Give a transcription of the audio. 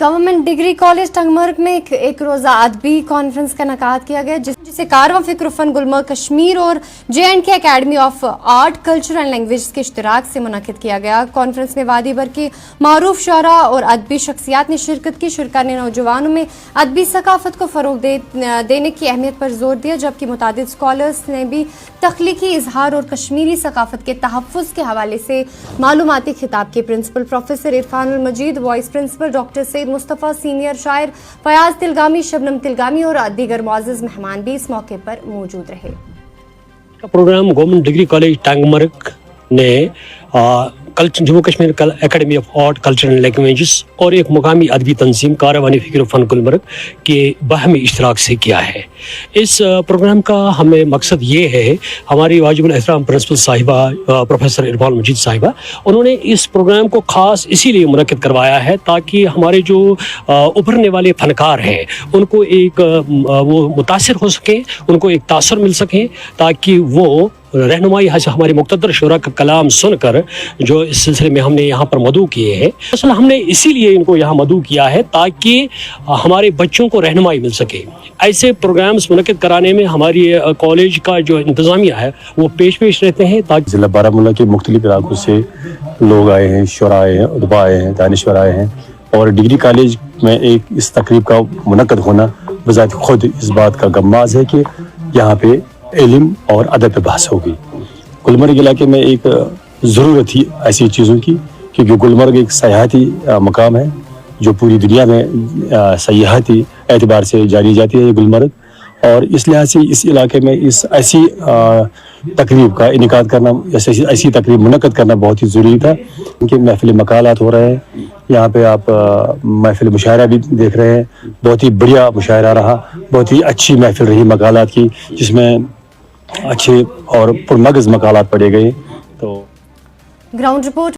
Government degree college Tangmarg में एक रोज़ा अदबी कॉन्फ्रेंस का इनेकाद किया गया जिसे कारवां फिक्र फन गुलमर्ग कश्मीर और JNK academy of art culture and language के इश्तराक से मुनक़िद किया गया। कॉन्फ्रेंस में वादी भर के मारूफ शुरा और अदबी शख्सियात ने शिरकत की। शुरका ने नौजवानों में अदबी सकाफत को फ़रोग़ देने की अहमियत पर जोर दिया, जबकि मुतादिद स्कॉलर्स ने भी तख्लीकी इजहार और कश्मीरी सकाफत के तहफ़्फ़ुज़ के हवाले से मालूमाती खिताब के। Principal professor Irfanul Majeed, vice principal doctor Syed Mustafa, senior शायर फयाज तिलगामी, शबनम तिलगामी और दीगर मुअज़्ज़ज़ मेहमान भी इस मौके पर मौजूद रहे। Programme government degree college Tangmarg ने Jammu Kashmir academy of art culture and languages और एक मुकामी अदबी तंजीम कारवानी फ़िक्र फ़न गुलमर्ग के बाहमी इश्तराक से किया है। इस प्रोग्राम का हमें मकसद ये है, हमारी वाजिबुल एहतराम प्रिंसिपल साहिबा प्रोफेसर इरफानुल मजीद साहिबा, उन्होंने इस प्रोग्राम को ख़ास इसीलिए मुनक़्क़िद करवाया है ताकि हमारे जो उभरने वाले फ़नकार हैं उनको एक वो मुतासिर हो सकें, उनको एक तासर मिल सकें, ताकि वो रहनुमाई हमारे मुक़्तदर शुरा का कलाम सुनकर जो इस सिलसिले में हमने यहाँ पर मदऊ किए हैं। असल हमने इसीलिए इनको यहाँ मदऊ किया है ताकि हमारे बच्चों को रहनुमाई मिल सके। ऐसे प्रोग्राम्स मुनक़्क़िद कराने में हमारी कॉलेज का जो इंतज़ामिया है वो पेश रहते हैं ताकि ज़िला बारामूला के मुख्तलिफ इलाकों से लोग आए हैं, शुरा आए हैं, उदबा आए हैं, दानिश्वर आए हैं और डिग्री कॉलेज में एक इस तकरीब का मुनक़्क़िद होना बज़ात खुद इस बात का गम्माज़ है कि यहाँ पे इल्म और अदब पे बहस होगी। गुलमर्ग इलाके में एक ज़रूरत थी ऐसी चीज़ों की, क्योंकि गुलमर्ग एक सयाहती मकाम है जो पूरी दुनिया में सयाहती एतबार से जानी जाती है ये गुलमर्ग, और इस लिहाज से इस इलाके में इस ऐसी तकरीब का इनेकाद करना, ऐसी तकरीब मुनक़्क़िद करना बहुत ही ज़रूरी था। क्योंकि महफ़िल मकालात हो रहे हैं यहाँ पे, आप महफ़िल मुशायरा भी देख रहे हैं, बहुत ही बढ़िया मुशायरा रहा, बहुत ही अच्छी महफ़िल रही मकालात की, जिसमें अच्छे और पुरमगज़ मकालात पढ़े गए। तो ग्राउंड रिपोर्ट।